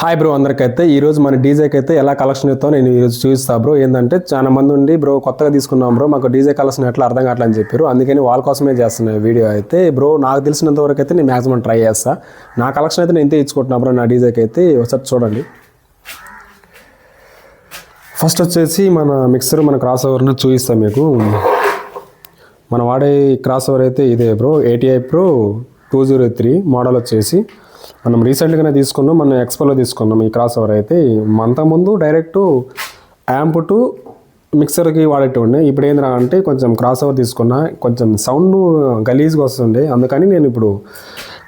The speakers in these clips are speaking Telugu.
హాయ్ బ్రో, అందరికైతే ఈరోజు మన డీజేకి అయితే ఎలా కలెక్షన్ ఇస్తామో నేను ఈరోజు చూపిస్తా బ్రో. ఏంటంటే చాలా మంది ఉండి బ్రో కొత్తగా తీసుకున్నాం బ్రో, మాకు డీజే కలెక్షన్ ఎట్లా అర్థం కావట్లేదు అని చెప్పారు. అందుకని వాళ్ళ కోసమే చేస్తున్నాను వీడియో అయితే. బ్రో నాకు తెలిసినంత వరకు అయితే నేను మ్యాక్సిమం ట్రై చేస్తా. నా కలెక్షన్ అయితే నేను ఇంతే ఇచ్చుకుంటున్నా బ్రో నా డీజేకి అయితే. ఒకసారి చూడండి. ఫస్ట్ వచ్చేసి మన మిక్సర్, మన క్రాస్ ఓవర్ని చూపిస్తాం మీకు. మనం వాడే క్రాస్ ఓవర్ అయితే ఇదే బ్రో, ATI Pro 203 మోడల్ వచ్చేసి మనం రీసెంట్గానే తీసుకున్నాం, మన ఎక్స్పోలో తీసుకున్నాం ఈ క్రాస్ ఓవర్ అయితే. అంతకుముందు డైరెక్ట్ యాంప్ టు మిక్సర్కి వాడేటండి. ఇప్పుడు ఏంద్రా అంటే కొంచెం క్రాస్ ఓవర్ తీసుకున్నా, కొంచెం సౌండ్ గలీజ్గా వస్తుండే, అందుకని నేను ఇప్పుడు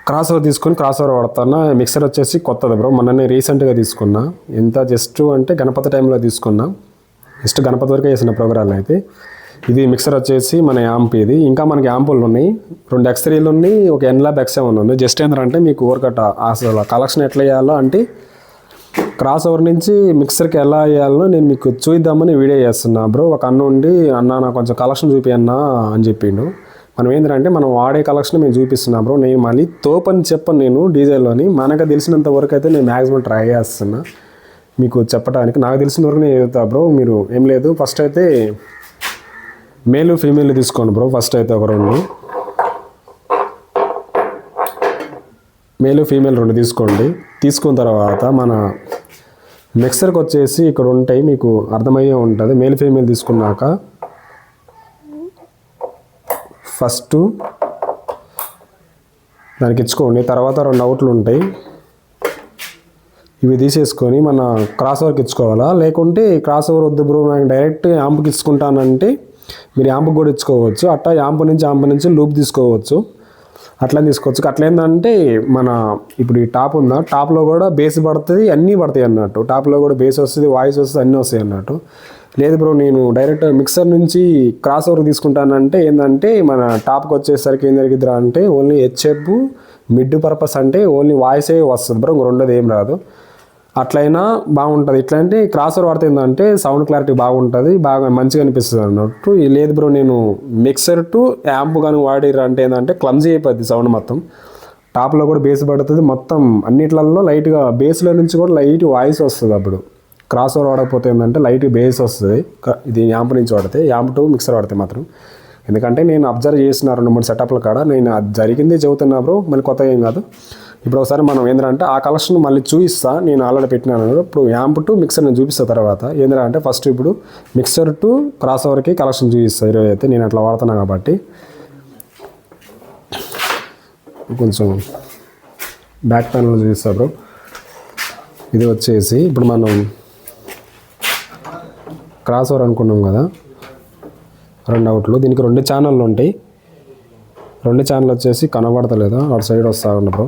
క్రాస్ ఓవర్ తీసుకొని క్రాస్ ఓవర్ వాడుతున్నా. మిక్సర్ వచ్చేసి కొత్తది బ్రో, మొన్ననే రీసెంట్గా తీసుకున్నా. ఎంత జస్ట్ అంటే గణపతి టైంలో తీసుకున్నా, జస్ట్ గణపతి వరకే చేసిన ప్రోగ్రాంలు అయితే. ఇది మిక్సర్ వచ్చేసి మన యాంప్. ఇది ఇంకా మనకి యాంపులు ఉన్నాయి, 2 X3లు ఉన్నాయి, ఒక NLab X7 ఉంది. జస్ట్ ఏంటంటే మీకు ఓవర్కట్ అసలు కలెక్షన్ ఎట్లా చేయాలో అంటే క్రాస్ ఓవర్ నుంచి మిక్సర్కి ఎలా వేయాలో నేను మీకు చూద్దామని వీడియో చేస్తున్నా బ్రో. ఒక అన్న ఉండి, అన్న నాకు కొంచెం కలెక్షన్ చూపియన్నా అని చెప్పిండు. మనం ఏంటంటే మనం వాడే కలెక్షన్ మేము చూపిస్తున్నా బ్రో. నేను మళ్ళీ తోపని చెప్పను నేను డీజేలోని, మనకు తెలిసినంత వరకు అయితే నేను మ్యాక్సిమం ట్రై చేస్తున్నా మీకు చెప్పడానికి. నాకు తెలిసిన వరకు నేను చెప్తా బ్రో. మీరు ఏం లేదు, ఫస్ట్ అయితే మేలు ఫీమేల్ తీసుకోండి బ్రో. ఫస్ట్ అయితే ఒక 2 మేలు ఫీమేల్ 2 తీసుకోండి. తీసుకున్న తర్వాత మన మిక్సర్కి వచ్చేసి ఇక్కడ ఉంటాయి, మీకు అర్థమయ్యే ఉంటుంది. మేల్ ఫీమేల్ తీసుకున్నాక ఫస్ట్ దానికి ఇచ్చుకోండి. తర్వాత 2 అవుట్లు ఉంటాయి, ఇవి తీసేసుకొని మన క్రాస్ ఓవర్కి ఇచ్చుకోవాలా. లేకుంటే క్రాస్ ఓవర్ వద్దు బ్రో నాకు డైరెక్ట్ యాంప్కి ఇచ్చుకుంటానంటే మీరు యాంప్ కూడా ఇచ్చుకోవచ్చు. అట్లా యాంప్ నుంచి లూప్ తీసుకోవచ్చు, అట్లా తీసుకోవచ్చు. అట్లా ఏంటంటే మన ఇప్పుడు ఈ టాప్ ఉందా, టాప్లో కూడా బేస్ పడుతుంది, అన్నీ పడతాయి అన్నట్టు. టాప్లో కూడా బేస్ వస్తుంది, వాయిస్ వస్తుంది, అన్నీ వస్తాయి అన్నట్టు. లేదు బ్రో నేను డైరెక్ట్ మిక్సర్ నుంచి క్రాస్ ఓవర్ తీసుకుంటానంటే ఏంటంటే మన టాప్కి వచ్చేసరికి ఏం జరిగిద్దిరా అంటే ఓన్లీ హెచ్ఎఫ్ మిడ్ పర్పస్ అంటే ఓన్లీ వాయిసే వస్తుంది బ్రో, రెండోది ఏం రాదు. అట్లయినా బాగుంటుంది. ఇట్లా అంటే క్రాస్ ఓవర్ వాడితే ఏంటంటే సౌండ్ క్లారిటీ బాగుంటుంది, బాగా మంచిగా అనిపిస్తుంది అన్నట్టు. లేదు బ్రో నేను మిక్సర్ టు యాంప్ కానీ వాడిర్రు అంటే ఏంటంటే క్లమ్జీ అయిపోద్ది సౌండ్ మొత్తం. టాప్లో కూడా బేస్ పడుతుంది, మొత్తం అన్నిట్లలో లైట్గా బేస్లో నుంచి కూడా లైట్ వాయిస్ వస్తుంది. అప్పుడు క్రాస్ ఓవర్ వాడకపోతే ఏంటంటే లైట్ బేస్ వస్తుంది. ఇది యాంప్ నుంచి వాడితే, యాంప్ టు మిక్సర్ వాడితే మాత్రం. ఎందుకంటే నేను అబ్జర్వ్ చేసిన 2-3 సెటప్ల కాడ నేను అది జరిగిందే చెబుతున్నా బ్రో, మళ్ళీ కొత్తగా ఏం కాదు. ఇప్పుడు ఒకసారి మనం ఏంటంటే ఆ కలెక్షన్ మళ్ళీ చూపిస్తా, నేను ఆల్రెడీ పెట్టినాను. ఇప్పుడు యాంప్ టు మిక్సర్ నేను చూపిస్తా. తర్వాత ఏంటంటే ఫస్ట్ ఇప్పుడు మిక్సర్ టు క్రాస్ ఓవర్కి కలెక్షన్ చూపిస్తా ఈరోజు అయితే, నేను అట్లా వాడుతున్నా కాబట్టి. కొంచెం బ్యాక్ ప్యానల్ చూపిస్తా బ్రో. ఇది వచ్చేసి ఇప్పుడు మనం క్రాస్ ఓవర్ అనుకున్నాం కదా, 2 అవుట్లు. దీనికి 2 ఛానళ్ళు ఉంటాయి. 2 ఛానల్ వచ్చేసి కనబడతలేదా, అటు సైడ్ వస్తా ఉండు బ్రో.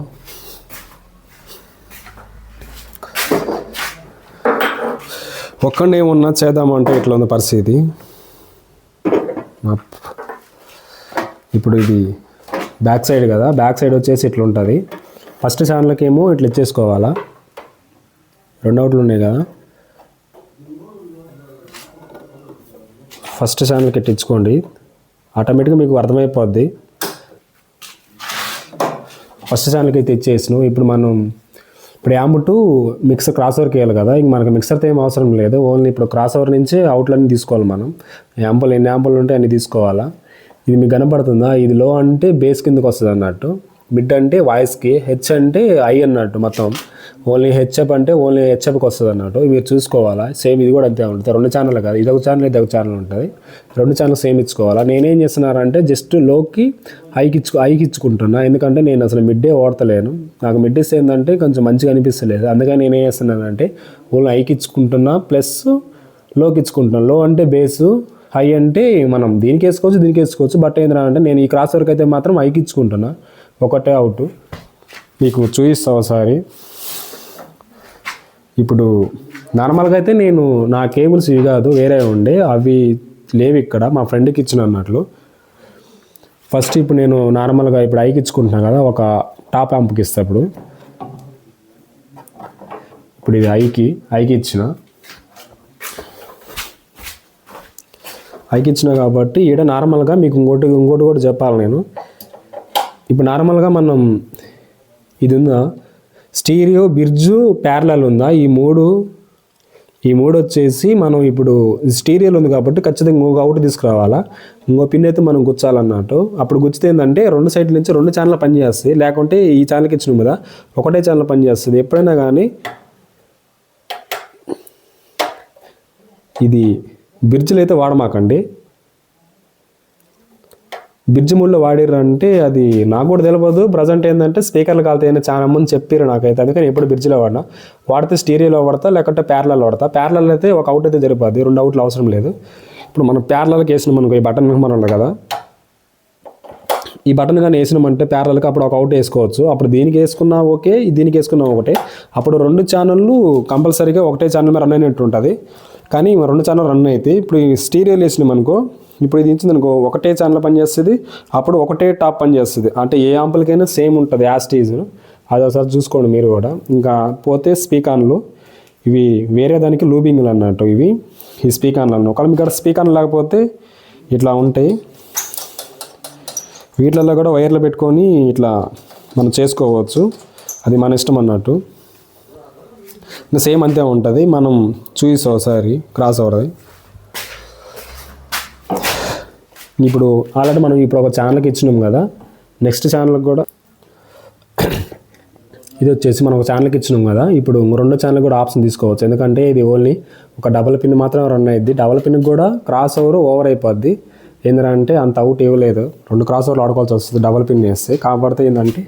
ఒక్కడే ఏమన్నా చేద్దామంటే ఇట్లా ఉంది పరిస్థితి. ఇప్పుడు ఇది బ్యాక్ సైడ్ కదా, బ్యాక్ సైడ్ వచ్చేసి ఇట్లా ఉంటుంది. ఫస్ట్ ఛానల్కి ఏమో ఇట్లా ఇచ్చేసుకోవాలా, 2 అవుట్లు ఉన్నాయి కదా. ఫస్ట్ ఛానల్కి ఇట్లా ఇచ్చుకోండి, ఆటోమేటిక్గా మీకు అర్థమైపోద్ది. ఫస్ట్ ఛానల్కి అయితే ఇచ్చేసినాం. ఇప్పుడు మనం ఇప్పుడు యాంప్ టు మిక్సర్ క్రాస్ ఓవర్కి వేయాలి కదా, ఇంక మనకు మిక్సర్తో ఏం అవసరం లేదు. ఓన్లీ ఇప్పుడు క్రాస్ ఓవర్ నుంచి అవుట్లన్నీ తీసుకోవాలి మనం. యాంపులు ఎన్ని యాంపులు ఉంటే అన్ని తీసుకోవాలా. ఇది మీకు కనపడుతుందా, ఇది లో అంటే బేస్ కిందకి వస్తుంది అన్నట్టు, మిడ్ అంటే వాయిస్కి, హెచ్ అంటే ఐ అన్నట్టు. మొత్తం ఓన్లీ హెచ్ఎఫ్ అంటే ఓన్లీ హెచ్ఎఫ్కి వస్తుంది అన్నట్టు. మీరు చూసుకోవాలా. సేమ్ ఇది కూడా అంతే ఉంటుంది. 2 ఛానల్ కాదు, ఇదొక ఛానల్ ఇదొక ఛానల్ ఉంటుంది. 2 ఛానల్ సేమ్ ఇచ్చుకోవాలా. నేనేం చేస్తున్నారంటే జస్ట్ లోకి ఐకి ఇచ్చుకుంటున్నా, ఎందుకంటే నేను అసలు మిడ్డే వాడతలేను. నాకు మిడ్ ఇస్తే ఏంటంటే కొంచెం మంచిగా అనిపిస్తలేదు. అందుకని నేనేం చేస్తున్నానంటే ఓన్లీ ఐకి ఇచ్చుకుంటున్నా, ప్లస్ లోకి ఇచ్చుకుంటున్నాను. లో అంటే బేసు, హై అంటే మనం దీనికి వేసుకోవచ్చు. బట్ ఏంటంటే నేను ఈ క్రాస్ వర్క్ అయితే మాత్రం ఐకి ఇచ్చుకుంటున్నా. ఒకటే అవుట్ మీకు చూపిస్తా ఒకసారి. ఇప్పుడు నార్మల్గా అయితే నేను నా కేబుల్స్ ఇవి కాదు, వేరే ఉండే, అవి లేవు ఇక్కడ, మా ఫ్రెండ్కి ఇచ్చిన అన్నట్లు. ఫస్ట్ ఇప్పుడు నేను నార్మల్గా ఇప్పుడు ఐకి ఇచ్చుకుంటున్నాను కదా, ఒక టాప్ యాంప్కి ఇస్తా. ఇప్పుడు ఇది ఐకి ఇచ్చిన కాబట్టి ఈడ నార్మల్గా మీకు ఇంకోటి కూడా చెప్పాలి నేను. ఇప్పుడు నార్మల్గా మనం ఇది ఉందా, స్టీరియో, బిర్జు, ప్యారలల్ ఉందా, ఈ మూడు వచ్చేసి మనం ఇప్పుడు స్టీరియోలో ఉంది కాబట్టి ఖచ్చితంగా ఇంకొక అవుట్ తీసుకురావాలా. ఇంకో పిన్ అయితే మనం గుచ్చాలన్నట్టు. అప్పుడు గుచ్చితే ఏంటంటే రెండు సైడ్ల నుంచి రెండు ఛానల్ పనిచేస్తాయి. లేకుంటే ఈ ఛానల్కి ఇచ్చినాం కదా ఒకటే ఛానల్ పనిచేస్తుంది. ఎప్పుడైనా కానీ ఇది బిర్జులు అయితే వాడమాకండి. బిర్జు ముళ్ళు వాడిర్రంటే అది నాకు కూడా తెలియదు. ప్రజెంట్ ఏంటంటే స్పీకర్లు కాలుతాయని చాలా మంది చెప్పారు నాకైతే. అందుకని ఎప్పుడు బిర్జులో వాడితే స్టీరియోలో వాడతా, లేకుంటే ప్యారలల్ వాడతా. ప్యారలల్ అయితే ఒక అవుట్ అయితే సరిపోద్ది, 2 అవుట్లు అవసరం లేదు. ఇప్పుడు మనం ప్యారలల్కి వేసినాం అనుకో, ఈ బటన్ మనం ఉంది కదా, ఈ బటన్ కానీ వేసినామంటే ప్యారలల్కి అప్పుడు ఒక అవుట్ వేసుకోవచ్చు. అప్పుడు దీనికి వేసుకున్నా ఓకే, దీనికి వేసుకున్నా ఒకటే. అప్పుడు 2 ఛానళ్ళు కంపల్సరీగా ఒకటే ఛానల్ మీద రన్ అయినట్టు ఉంటుంది. కానీ 2 ఛానల్ రన్ అయితే ఇప్పుడు ఈ స్టీరియోలు వేసినాం అనుకో, ఇప్పుడు ఇది ఇచ్చింది అనుకో ఒకటే ఛానల్ పనిచేస్తుంది. అప్పుడు ఒకటే టాప్ పనిచేస్తుంది. అంటే ఏ యాంపులకైనా సేమ్ ఉంటుంది యాస్టీజ్. అది ఒకసారి చూసుకోండి మీరు కూడా. ఇంకా పోతే స్పీకర్లు, ఇవి వేరే దానికి లూబింగ్లు అన్నట్టు. ఇవి ఈ స్పీకర్లు అన్న ఒకవేళ ఇక్కడ స్పీకర్లు లేకపోతే ఇట్లా ఉంటాయి. వీటిలలో కూడా వైర్లు పెట్టుకొని ఇట్లా మనం చేసుకోవచ్చు. అది మన ఇష్టం అన్నట్టు. ఇంకా సేమ్ అంతే ఉంటుంది. మనం చూసి ఒకసారి క్రాస్ ఓవర్ది. ఇప్పుడు ఆల్రెడీ మనం ఇప్పుడు ఒక ఛానల్కి ఇచ్చినాం కదా, నెక్స్ట్ ఛానల్కి కూడా ఇది వచ్చేసి మనం ఒక ఛానల్కి ఇచ్చినాం కదా, ఇప్పుడు 2 ఛానల్ కూడా ఆప్షన్ తీసుకోవచ్చు. ఎందుకంటే ఇది ఓన్లీ ఒక డబల్ పిన్ మాత్రం రన్ అయ్యిద్ది. డబల్ పిన్కి కూడా క్రాస్ ఓవర్ అయిపోద్ది. ఏంటంటే అంత అవుట్ ఇవ్వలేదు, 2 క్రాస్ ఓవర్లు ఆడుకోవాల్సి వస్తుంది డబల్ పిన్ వేస్తే. కాకపోతే ఏంటంటే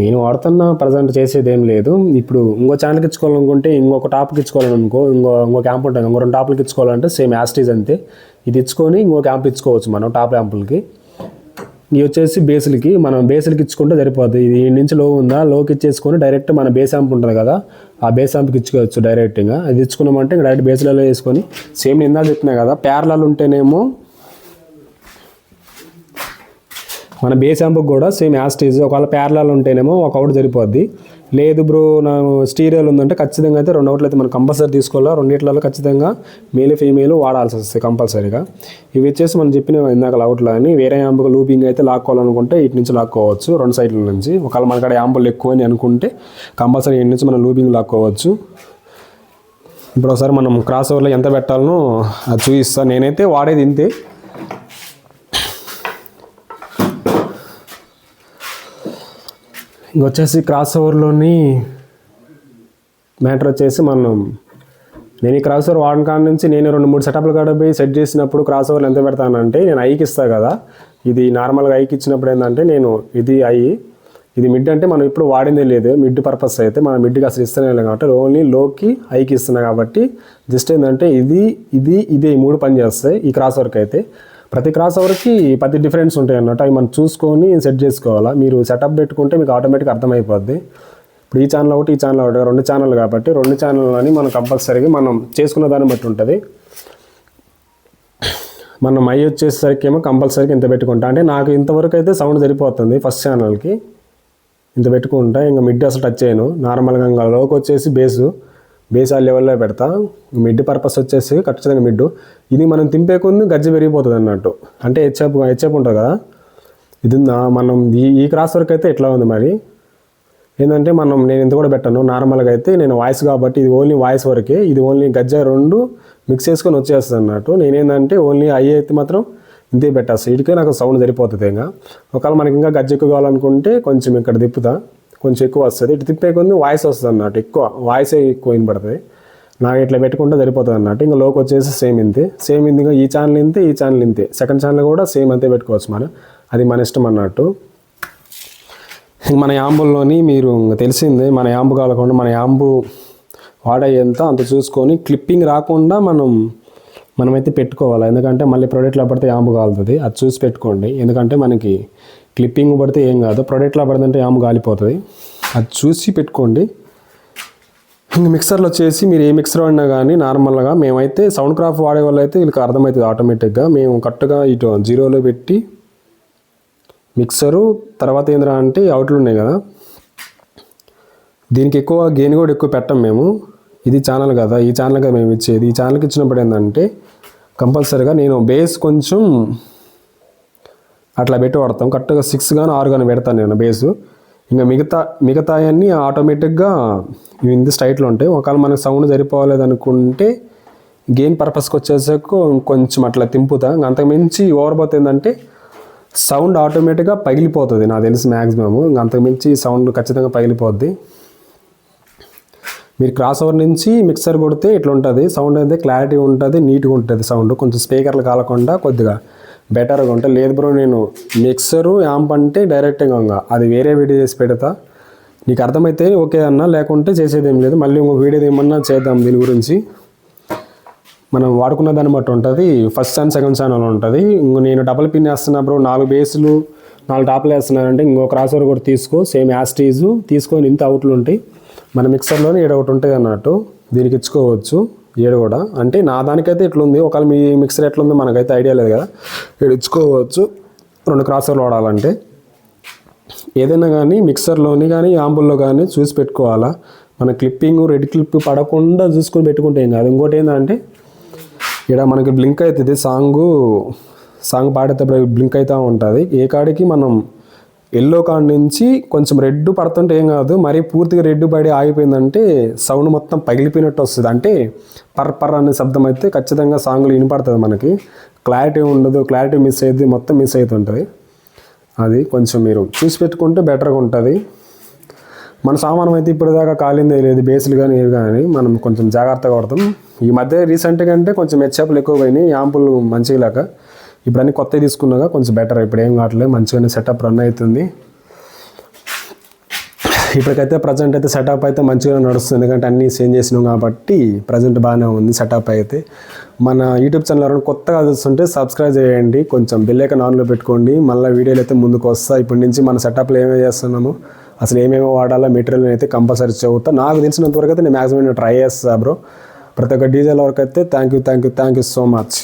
నేను వాడుతున్న ప్రజెంట్ చేసేది ఏం లేదు. ఇప్పుడు ఇంకో ఛానల్కి ఇచ్చుకోవాలనుకుంటే ఇంకొక టాప్కి ఇచ్చుకోవాలనుకో, ఇంకో క్యాంప్ ఉంటుంది, ఇంకో 2 టాప్లకి ఇచ్చుకోవాలంటే సేమ్ యాస్టీజ్ అంతే. ఇది ఇచ్చుకొని ఇంకో క్యాంప్ ఇచ్చుకోవచ్చు మనం టాప్ యాంపులకి. ఇవి వచ్చేసి బేస్లకి, మనం బేస్లకి ఇచ్చుకుంటే సరిపోద్ది. ఇది నుంచి లో ఉందా, లోకి ఇచ్చేసుకొని డైరెక్ట్ మన బేస్ యాంప్ ఉంటుంది కదా, ఆ బేస్ యాంప్కి ఇచ్చుకోవచ్చు డైరెక్ట్గా. అది ఇచ్చుకున్నామంటే ఇంకా డైరెక్ట్ బేస్లలో వేసుకొని సేమ్ నేను ఇందాక చెప్పినా కదా, ప్యారలల్ ఉంటేనేమో మన బేస్ యాంప్కి కూడా సేమ్ యాస్టీజ్. ఒకవేళ ప్యారలల్ ఉంటేనేమో ఒక అవుట్ సరిపోద్ది. లేదు బ్రో నా స్టీరియోలు ఉందంటే ఖచ్చితంగా అయితే 2 అవుట్లు అయితే మనం కంపల్సరీ తీసుకోవాలా. 2 ఖచ్చితంగా మేల్ ఫీమేల్ వాడాల్సి వస్తుంది కంపల్సరీగా. ఇవి వచ్చేసి మనం చెప్పిన ఇందాక అవుట్లు అని వేరే యాంపుకి లూపింగ్ అయితే లాక్కోవాలనుకుంటే ఇటు నుంచి లాక్కోవచ్చు 2 సైడ్ల నుంచి. ఒకవేళ మనకాడ యాంపులు ఎక్కువ అని అనుకుంటే కంపల్సరీ ఇటు నుంచి మనం లూపింగ్ లాక్కోవచ్చు. ఇప్పుడు ఒకసారి మనం క్రాస్ ఓవర్లో ఎంత పెట్టాలనో అది చూపిస్తాను. నేనైతే వాడేది ఇంతే. ఇంకొచ్చేసి క్రాస్ ఓవర్లోని మ్యాటర్ వచ్చేసి నేను ఈ క్రాస్ ఓవర్ వాడిన కాడ నుంచి నేను 2-3 సెటప్లు కాడ పోయి సెట్ చేసినప్పుడు క్రాస్ ఓవర్లు ఎంత పెడతానంటే, నేను ఐకి ఇస్తాను కదా, ఇది నార్మల్గా ఐకి ఇచ్చినప్పుడు ఏంటంటే నేను ఇది మిడ్ అంటే మనం ఇప్పుడు వాడిందే లేదు. మిడ్ పర్పస్ అయితే మనం మిడ్కి అసలు ఇస్తూనే లేదు కాబట్టి ఓన్లీ లోకి ఐకి ఇస్తున్నాయి కాబట్టి జస్ట్ ఏంటంటే ఇది 3 పని చేస్తాయి ఈ క్రాస్ ఓవర్కి అయితే. ప్రతి క్రాస్ ఓవర్కి 10 డిఫరెన్స్ ఉంటాయి అన్నట్టు. అవి మనం చూసుకొని సెట్ చేసుకోవాలా. మీరు సెటప్ పెట్టుకుంటే మీకు ఆటోమేటిక్గా అర్థమైపోద్ది. ఇప్పుడు ఈ ఛానల్ ఒకటి, ఈ ఛానల్ ఒకటి, 2 ఛానల్ కాబట్టి 2 ఛానల్ని మనం కంపల్సరీగా మనం చేసుకున్న దాన్ని బట్టి ఉంటుంది. మనం వచ్చేసరికి ఏమో కంపల్సరీగా ఇంత పెట్టుకుంటా. అంటే నాకు ఇంతవరకు అయితే సౌండ్ సరిపోతుంది. ఫస్ట్ ఛానల్కి ఇంత పెట్టుకుంటా. ఇంకా మిడ్ అసలు టచ్ చేయను. నార్మల్గా ఇంకా లోకి వచ్చేసి బేస్ ఆ లెవెల్లో పెడతా. మిడ్ పర్పస్ వచ్చేసి ఖచ్చితంగా మిడ్. ఇది మనం తింపే కొంది గజ్జి పెరిగిపోతుంది అన్నట్టు. అంటే హెచ్ఎప్ ఉంటుంది కదా, ఇది మనం ఈ క్రాస్ వర్క్ అయితే ఎట్లా ఉంది మరి ఏంటంటే నేను ఇంత కూడా పెట్టాను. నార్మల్గా అయితే నేను వాయిస్ కాబట్టి ఇది ఓన్లీ వాయిస్ వరకే. ఇది ఓన్లీ గజ్జ 2 మిక్స్ చేసుకొని వచ్చేస్తుంది అన్నట్టు. నేనేంటంటే ఓన్లీ అయితే మాత్రం ఇంతే పెట్టేస్తాను. వీటికే నాకు సౌండ్ సరిపోతుంది. ఇంకా ఒకవేళ మనకి ఇంకా గజ్జ ఎక్కువ కావాలనుకుంటే కొంచెం ఇక్కడ తిప్పుతా, కొంచెం ఎక్కువ వస్తుంది. ఇటు తిప్పే కొంది వాయిస్ వస్తుంది అన్నట్టు. వాయిసే ఎక్కువ వినపడుతుంది. నాకు ఇట్లా పెట్టుకుంటే సరిపోతుంది అన్నట్టు. ఇంకా లోకి వచ్చేసి సేమ్ ఇంతే. ఇంకా ఈ ఛానల్ ఇంతే, ఈ ఛానల్ ఇంతే. సెకండ్ ఛానల్ కూడా సేమ్ అంతే పెట్టుకోవచ్చు మనం. అది మన ఇష్టం అన్నట్టు. మన యాంబుల్లోని మీరు తెలిసిందే, మన యాంబు కాకుండా మన యాంబు వాడేంత అంత చూసుకొని క్లిప్పింగ్ రాకుండా మనమైతే పెట్టుకోవాలి. ఎందుకంటే మళ్ళీ ప్రొడక్ట్లో పడితే యాంబు కాలుతుంది. అది చూసి పెట్టుకోండి. ఎందుకంటే మనకి క్లిప్పింగ్ పడితే ఏం కాదు, ప్రొడక్ట్లో పడితే యాంబు కాలిపోతుంది. అది చూసి పెట్టుకోండి. ఇంక మిక్సర్లో వచ్చేసి మీరు ఏ మిక్సర్ వాడినా కానీ నార్మల్గా మేమైతే సౌండ్ క్రాఫ్ట్ వాడే వాళ్ళు అయితే వీళ్ళకి అర్థమవుతుంది ఆటోమేటిక్గా. మేము కరెక్ట్గా ఇటు 0లో పెట్టి మిక్సరు తర్వాత ఏంద్రా అంటే అవుట్లు ఉన్నాయి కదా, దీనికి ఎక్కువ గెయిన్ కూడా ఎక్కువ పెట్టం మేము. ఇది ఛానల్ కదా, ఈ ఛానల్గా మేము ఇచ్చేది. ఈ ఛానల్కి ఇచ్చినప్పుడు ఏంటంటే కంపల్సరీగా నేను బేస్ కొంచెం అట్లా పెట్టి వాడతాం. కరెక్ట్గా 6 కానీ 6 కానీ పెడతాను నేను బేసు. ఇంకా మిగతా అన్నీ ఆటోమేటిక్గా ఇంత స్ట్రైట్లో ఉంటాయి. ఒకవేళ మనకు సౌండ్ సరిపోలేదు అనుకుంటే గెయిన్ పర్పస్కి వచ్చేసాక కొంచెం అట్లా తింపుతా. అంతకుమించి ఓవర్ పోతే ఏంటంటే సౌండ్ ఆటోమేటిక్గా పగిలిపోతుంది నాకు తెలిసి మ్యాక్సిమము. అంతకుమించి సౌండ్ ఖచ్చితంగా పగిలిపోద్ది. మీరు క్రాస్ ఓవర్ నుంచి మిక్సర్ కొడితే ఇట్లా ఉంటుంది సౌండ్, అయితే క్లారిటీ ఉంటుంది, నీట్గా ఉంటుంది సౌండ్. కొంచెం స్పీకర్లు కాలకుండా కొద్దిగా బెటర్గా ఉంటుంది. లేదు బ్రో నేను మిక్సరు యాంప్ అంటే డైరెక్ట్గా అది వేరే వీడియో చేసి పెడతా, నీకు అర్థమైతే ఓకే అన్న, లేకుంటే చేసేది ఏం లేదు. మళ్ళీ ఇంకో వీడియో ఏమన్నా చేద్దాం దీని గురించి. మనం వాడుకున్న దాన్ని బట్టి ఉంటుంది. ఫస్ట్ ఛానల్ సెకండ్ ఛానల్ ఉంటుంది. ఇంకో నేను డబల్ పిన్ వేస్తున్నా బ్రో, 4 బేస్లు 4 టాప్లు వేస్తున్నానంటే ఇంకో క్రాస్ ఓవర్ కూడా తీసుకో, సేమ్ యాస్టీజు తీసుకొని ఇంత అవుట్లు ఉంటాయి. మన మిక్సర్లోనే 7 ఒకటి ఉంటుంది అన్నట్టు, దీనికి ఇచ్చుకోవచ్చు 7 కూడా. అంటే నా దానికైతే ఇట్లుంది, ఒకవేళ మీ మిక్సర్ ఎట్లుందో మనకైతే ఐడియా లేదు కదా. 7 ఇచ్చుకోవచ్చు 2 క్రాస్ ఓవర్లు వాడాలంటే. ఏదైనా కానీ మిక్సర్లోని కానీ యాంపుల్లో కానీ చూసి పెట్టుకోవాలా. మన క్లిప్పింగ్ రెడ్ క్లిప్ పడకుండా చూసుకొని పెట్టుకుంటే ఏం కాదు. ఇంకోటి ఏంటంటే ఇక్కడ మనకి బ్లింక్ అవుతుంది, సాంగ్ పాడేటప్పుడు బ్లింక్ అవుతూ ఉంటుంది. ఏ కాడికి మనం ఎల్లో కాడి నుంచి కొంచెం రెడ్ పడుతుంటే ఏం కాదు, మరీ పూర్తిగా రెడ్ పడి ఆగిపోయిందంటే సౌండ్ మొత్తం పగిలిపోయినట్టు వస్తుంది. అంటే పర్ అనే శబ్దం అయితే ఖచ్చితంగా సాంగ్లో వినపడుతుంది మనకి. క్లారిటీ ఉండదు, క్లారిటీ మిస్ అయ్యింది, మొత్తం మిస్ అవుతుంటుంది. అది కొంచెం మీరు చూసి పెట్టుకుంటే బెటర్గా ఉంటుంది. మన సామానం అయితే ఇప్పటిదాకా కాలిందే లేదు, బేస్లు కానీ ఏవి కానీ మనం కొంచెం జాగ్రత్తగా పడతాం. ఈ మధ్య రీసెంట్గా అంటే కొంచెం హెచ్ఎఫ్లు ఎక్కువ పోయినాయి, యాంపులు మంచిగా లేక. ఇప్పుడు అన్నీ కొత్తవి తీసుకున్నాగా కొంచెం బెటర్, ఇప్పుడు ఏం కావట్లేదు, మంచిగానే సెటప్ రన్ అవుతుంది. ఇప్పటికైతే ప్రజెంట్ అయితే సెటప్ అయితే మంచిగా నడుస్తుంది, ఎందుకంటే అన్నీ చేంజ్ చేసినాం కాబట్టి ప్రజెంట్ బాగానే ఉంది సెటప్ అయితే. మన యూట్యూబ్ ఛానల్ ఎవరైనా కొత్తగా చూస్తుంటే సబ్స్క్రైబ్ చేయండి, కొంచెం బెల్ ఐకాన్ ఆన్లో పెట్టుకోండి, మళ్ళీ వీడియోలు అయితే ముందుకు వస్తాయి. ఇప్పటి నుంచి మన సెటప్లో ఏమేమి చేస్తున్నాము, అసలు ఏమేమి వాడాలో మెటీరియల్ అయితే కంపల్సరీ చదువుతా. నాకు తెలిసినంత వరకు అయితే నేను మ్యాక్సిమం ట్రై చేస్తాను బ్రో. ప్రతి ఒక్క డీజేల వరకు అయితే థ్యాంక్ యూ సో మచ్.